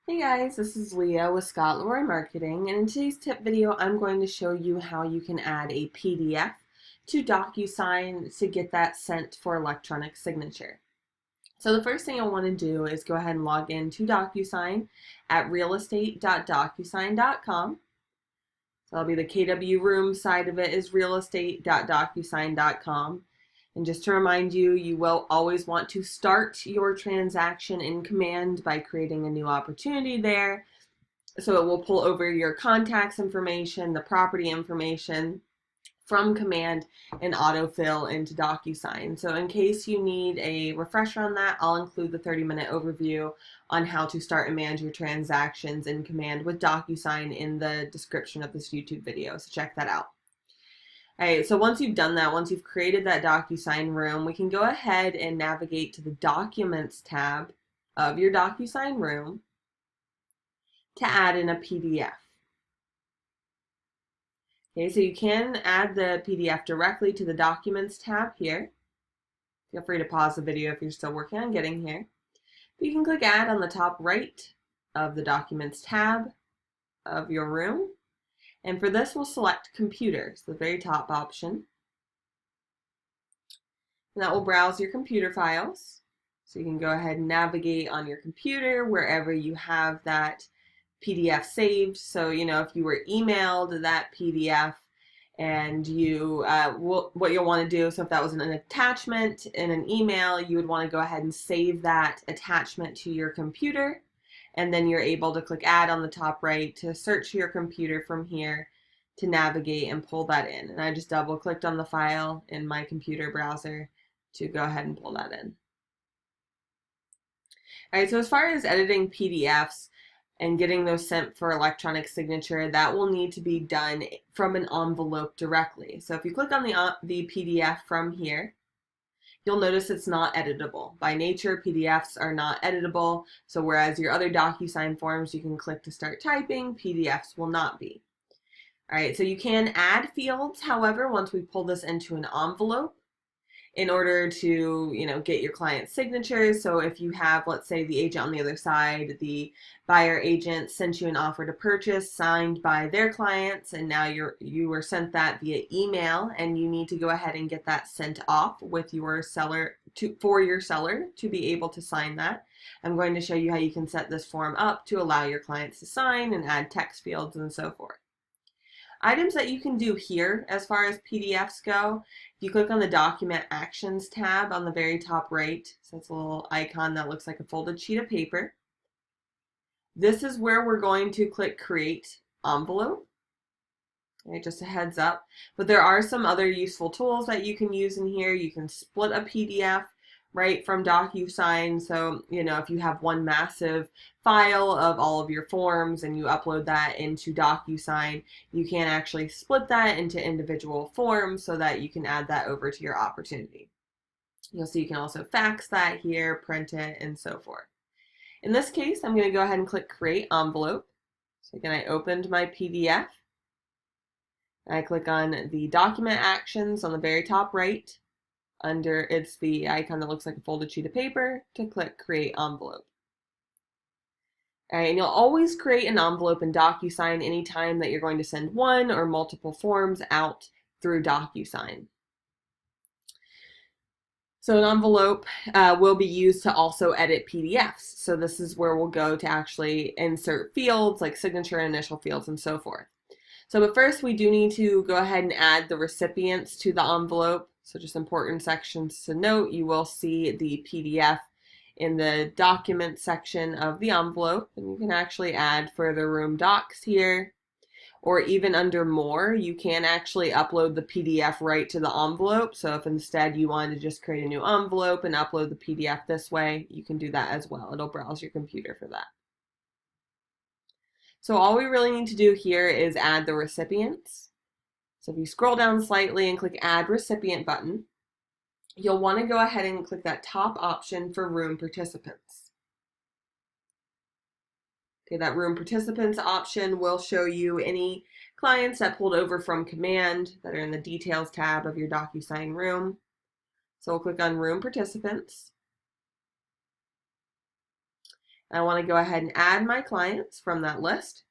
Hey guys, this is Leah with Scott Leroy Marketing, and in today's tip video, I'm going to show you how you can add a PDF to DocuSign to get that sent for electronic signature. So the first thing I want to do is go ahead and log in to DocuSign at realestate.docusign.com. So that'll be the KW room side of it is realestate.docusign.com. And just to remind you, you will always want to start your transaction in Command by creating a new opportunity there. So it will pull over your contacts information, the property information from Command and autofill into DocuSign. So in case you need a refresher on that, I'll include the 30-minute overview on how to start and manage your transactions in Command with DocuSign in the description of this YouTube video. So check that out. All right, so once you've done that, once you've created that DocuSign room, we can go ahead and navigate to the Documents tab of your DocuSign room to add in a PDF. Okay, so you can add the PDF directly to the Documents tab here. Feel free to pause the video if you're still working on getting here. But you can click Add on the top right of the Documents tab of your room. And for this, we'll select Computers, the very top option. And that will browse your computer files. So you can go ahead and navigate on your computer wherever you have that PDF saved. So, if you were emailed that PDF and what you'll want to do, so if that was an attachment in an email, you would want to go ahead and save that attachment to your computer. And then you're able to click Add on the top right to search your computer from here to navigate and pull that in. And I just double clicked on the file in my computer browser to go ahead and pull that in. All right, so as far as editing PDFs and getting those sent for electronic signature, that will need to be done from an envelope directly. So if you click on the PDF from here, you'll notice it's not editable. By nature, PDFs are not editable, so whereas your other DocuSign forms you can click to start typing, PDFs will not be. All right, so you can add fields, however, once we pull this into an envelope in order to, get your client's signatures. So if you have, let's say, the agent on the other side, the buyer agent sent you an offer to purchase signed by their clients, and now you were sent that via email, and you need to go ahead and get that sent off with your seller for your seller to be able to sign that. I'm going to show you how you can set this form up to allow your clients to sign and add text fields and so forth. Items that you can do here as far as PDFs go, if you click on the Document Actions tab on the very top right, so it's a little icon that looks like a folded sheet of paper. This is where we're going to click Create Envelope. Okay, just a heads up. But there are some other useful tools that you can use in here. You can split a PDF right from DocuSign. So, if you have one massive file of all of your forms and you upload that into DocuSign, you can actually split that into individual forms so that you can add that over to your opportunity. You'll see you can also fax that here, print it, and so forth. In this case, I'm going to go ahead and click Create Envelope. So again, I opened my PDF. I click on the Document Actions on the very top right. It's the icon that looks like a folded sheet of paper to click Create Envelope. All right, and you'll always create an envelope in DocuSign anytime that you're going to send one or multiple forms out through DocuSign. So an envelope will be used to also edit PDFs. So this is where we'll go to actually insert fields like signature and initial fields and so forth. So but first we do need to go ahead and add the recipients to the envelope. So just important sections to note, you will see the PDF in the document section of the envelope, and you can actually add further room docs here, or even under more, you can actually upload the PDF right to the envelope. So if instead you wanted to just create a new envelope and upload the PDF this way, you can do that as well. It'll browse your computer for that. So all we really need to do here is add the recipients. So if you scroll down slightly and click Add Recipient button, you'll want to go ahead and click that top option for Room Participants. Okay, that Room Participants option will show you any clients that pulled over from Command that are in the Details tab of your DocuSign room. So we'll click on Room Participants. I want to go ahead and add my clients from that list.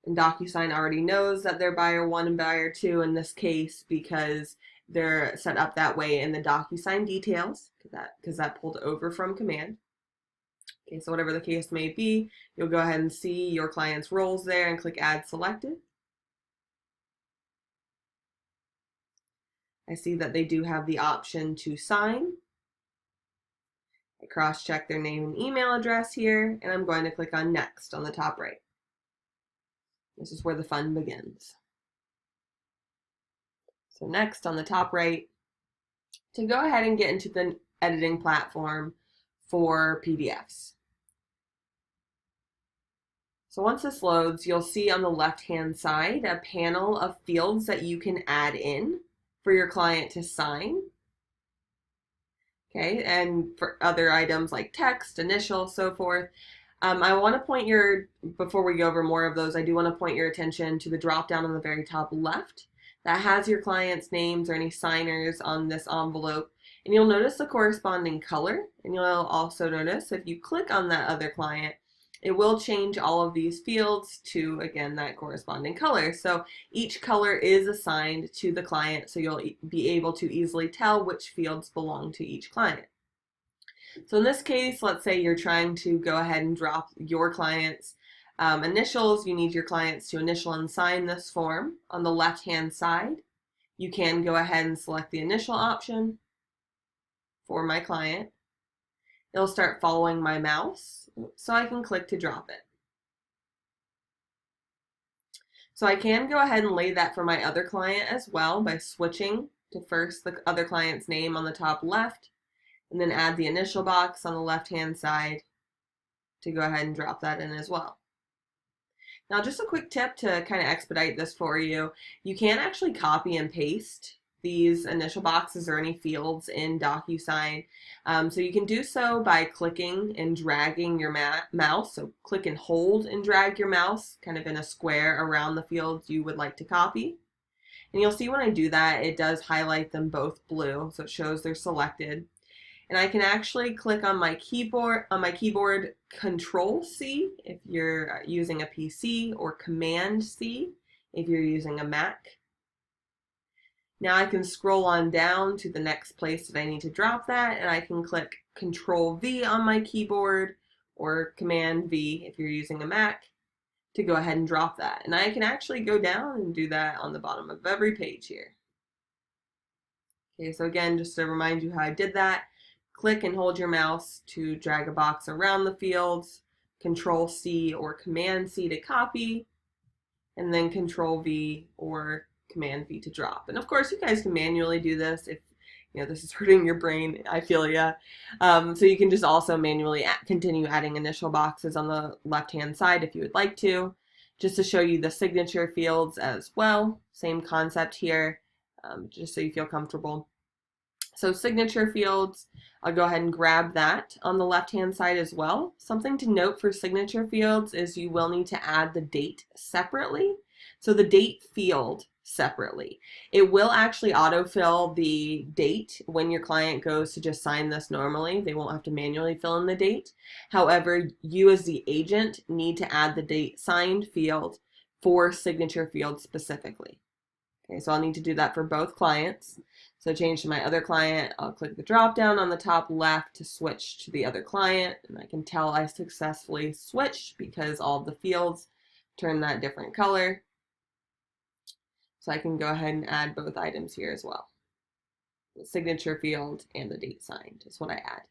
And DocuSign already knows that they're buyer 1 and buyer 2 in this case because they're set up that way in the DocuSign details, because that pulled over from command. Okay, so whatever the case may be, you'll go ahead and see your client's roles there and click Add Selected. I see that they do have the option to sign. I cross-check their name and email address here, and I'm going to click on Next on the top right. This is where the fun begins. So next on the top right, to go ahead and get into the editing platform for PDFs. So once this loads, you'll see on the left-hand side a panel of fields that you can add in for your client to sign. Okay, and for other items like text, initial, so forth. I want to point before we go over more of those, I do want to point your attention to the drop down on the very top left that has your client's names or any signers on this envelope. And you'll notice the corresponding color, and you'll also notice if you click on that other client, it will change all of these fields to, again, that corresponding color. So each color is assigned to the client, so you'll be able to easily tell which fields belong to each client. So in this case, let's say you're trying to go ahead and drop your client's initials. You need your clients to initial and sign this form. On the left-hand side, you can go ahead and select the initial option for my client. It'll start following my mouse, so I can click to drop it. So I can go ahead and lay that for my other client as well by switching to first the other client's name on the top left, and then add the initial box on the left-hand side to go ahead and drop that in as well. Now, just a quick tip to kind of expedite this for you. You can actually copy and paste these initial boxes or any fields in DocuSign. So you can do so by clicking and dragging your mouse. So click and hold and drag your mouse kind of in a square around the fields you would like to copy. And you'll see when I do that, it does highlight them both blue, so it shows they're selected. And I can actually click on my keyboard, Control C if you're using a PC, or Command C if you're using a Mac. Now I can scroll on down to the next place that I need to drop that, and I can click Control V on my keyboard, or Command V if you're using a Mac, to go ahead and drop that. And I can actually go down and do that on the bottom of every page here. Okay, so again, just to remind you how I did that, click and hold your mouse to drag a box around the fields, Control C or Command C to copy, and then Control V or Command V to drop. And of course, you guys can manually do this if this is hurting your brain. I feel ya. So you can just also manually continue adding initial boxes on the left-hand side if you would like to, just to show you the signature fields as well. Same concept here, just so you feel comfortable. So signature fields, I'll go ahead and grab that on the left-hand side as well. Something to note for signature fields is you will need to add the date separately. So the date field separately. It will actually autofill the date when your client goes to just sign this normally. They won't have to manually fill in the date. However, you as the agent need to add the date signed field for signature fields specifically. Okay, so I'll need to do that for both clients. So change to my other client, I'll click the drop down on the top left to switch to the other client, and I can tell I successfully switched because all the fields turn that different color. So I can go ahead and add both items here as well. The signature field and the date signed is what I add.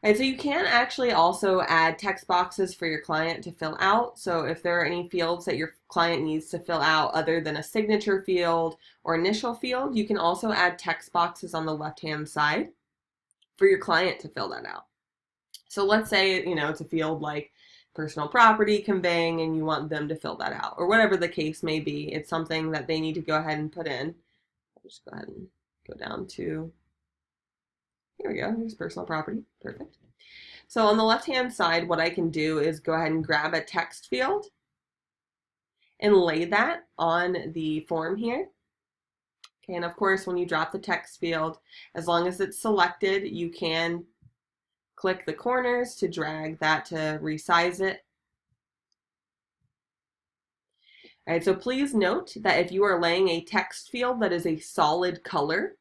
All right, so you can actually also add text boxes for your client to fill out. So if there are any fields that your client needs to fill out other than a signature field or initial field, you can also add text boxes on the left-hand side for your client to fill that out. So let's say, it's a field like personal property conveying and you want them to fill that out, or whatever the case may be. It's something that they need to go ahead and put in. I'll just go ahead and go down to, here we go, here's personal property, perfect. So on the left-hand side, what I can do is go ahead and grab a text field and lay that on the form here. Okay, and of course, when you drop the text field, as long as it's selected, you can click the corners to drag that to resize it. All right, so please note that if you are laying a text field that is a solid color,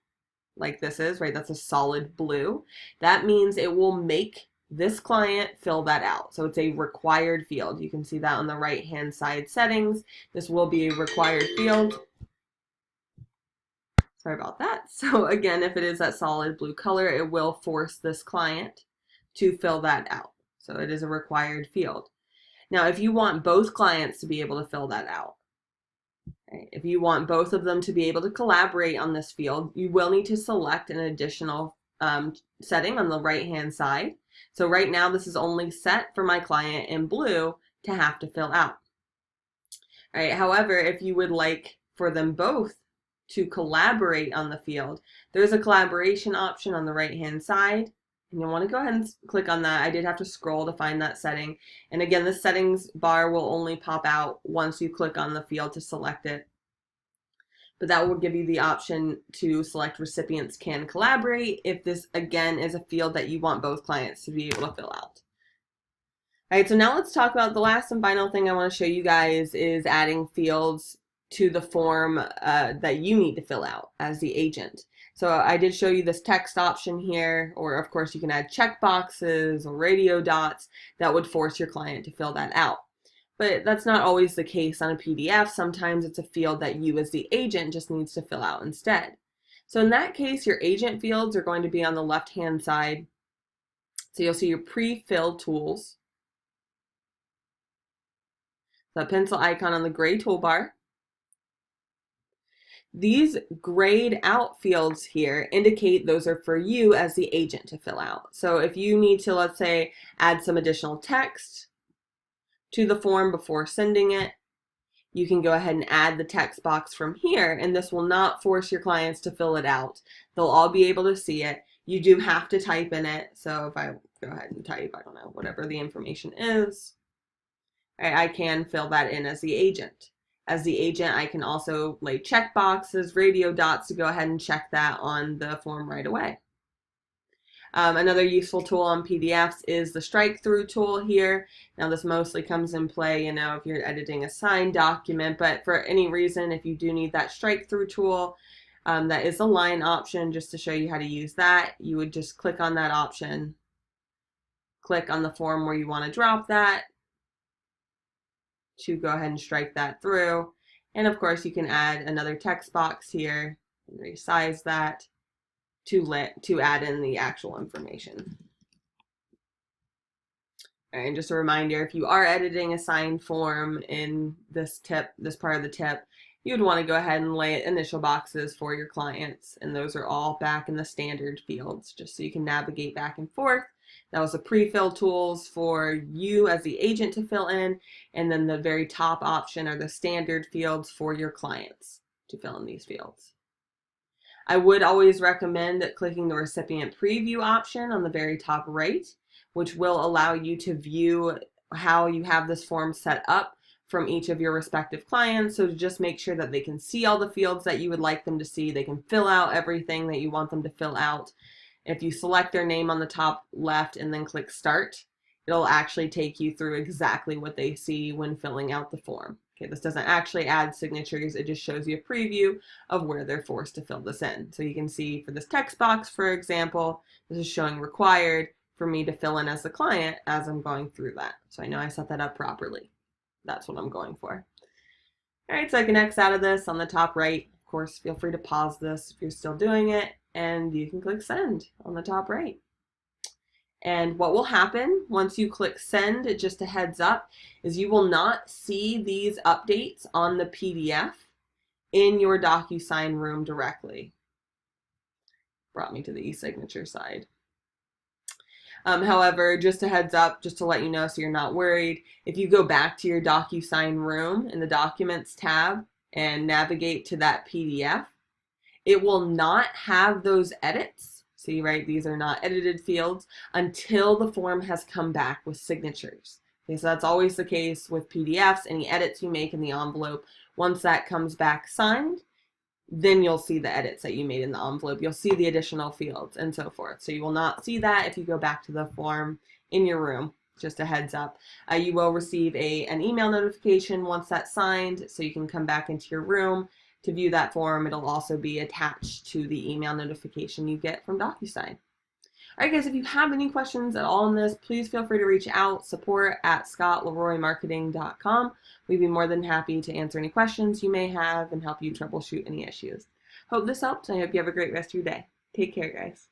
like this is, right, that's a solid blue, that means it will make this client fill that out. So it's a required field. You can see that on the right-hand side settings. This will be a required field. Sorry about that. So again, if it is that solid blue color, it will force this client to fill that out. So it is a required field. Now, if you want both clients to be able to fill that out, right, if you want both of them to be able to collaborate on this field, you will need to select an additional setting on the right-hand side. So right now, this is only set for my client in blue to have to fill out. All right, however, if you would like for them both to collaborate on the field, there's a collaboration option on the right-hand side. And you'll want to go ahead and click on that. I did have to scroll to find that setting. And again, the settings bar will only pop out once you click on the field to select it. But that will give you the option to select recipients can collaborate if this, again, is a field that you want both clients to be able to fill out. All right, so now let's talk about the last and final thing I want to show you guys is adding fields to the form that you need to fill out as the agent. So I did show you this text option here, or of course you can add checkboxes or radio dots that would force your client to fill that out. But that's not always the case on a PDF. Sometimes it's a field that you as the agent just needs to fill out instead. So in that case, your agent fields are going to be on the left-hand side. So you'll see your pre-fill tools. The pencil icon on the gray toolbar. These grayed out fields here indicate those are for you as the agent to fill out. So if you need to, let's say, add some additional text to the form before sending it, you can go ahead and add the text box from here, and this will not force your clients to fill it out. They'll all be able to see it. You do have to type in it. So if I go ahead and type, I don't know, whatever the information is, I can fill that in as the agent. As the agent, I can also lay check boxes, radio dots to go ahead and check that on the form right away. Another useful tool on PDFs is the strike through tool here. Now this mostly comes in play, you know, if you're editing a signed document, but for any reason, if you do need that strike through tool, that is a line option. Just to show you how to use that, you would just click on that option, click on the form where you want to drop that, to go ahead and strike that through. And of course you can add another text box here and resize that to add in the actual information. All right, and just a reminder, if you are editing a signed form in this part of the tip, you would want to go ahead and lay initial boxes for your clients, and those are all back in the standard fields, just so you can navigate back and forth. That was the pre-fill tools for you as the agent to fill in, and then the very top option are the standard fields for your clients to fill in these fields. I would always recommend clicking the Recipient Preview option on the very top right, which will allow you to view how you have this form set up from each of your respective clients. So to just make sure that they can see all the fields that you would like them to see, they can fill out everything that you want them to fill out. If you select their name on the top left and then click Start, it'll actually take you through exactly what they see when filling out the form. Okay, this doesn't actually add signatures, it just shows you a preview of where they're forced to fill this in. So you can see for this text box, for example, this is showing required for me to fill in as the client as I'm going through that. So I know I set that up properly. That's what I'm going for. All right, so I can X out of this on the top right. Of course, feel free to pause this if you're still doing it, and you can click Send on the top right. And what will happen once you click Send, just a heads up, is you will not see these updates on the PDF in your DocuSign room directly. Brought me to the e-signature side. However, just a heads up, just to let you know so you're not worried, if you go back to your DocuSign room in the Documents tab and navigate to that PDF, it will not have those edits. See, right, these are not edited fields until the form has come back with signatures. Okay, so that's always the case with PDFs. Any edits you make in the envelope, once that comes back signed, then you'll see the edits that you made in the envelope. You'll see the additional fields and so forth. So you will not see that if you go back to the form in your room. Just a heads up. You will receive an email notification once that's signed, so you can come back into your room to view that form. It'll also be attached to the email notification you get from DocuSign. All right, guys, if you have any questions at all on this, please feel free to reach out, support@scottleroymarketing.com. We'd be more than happy to answer any questions you may have and help you troubleshoot any issues. Hope this helped, and I hope you have a great rest of your day. Take care, guys.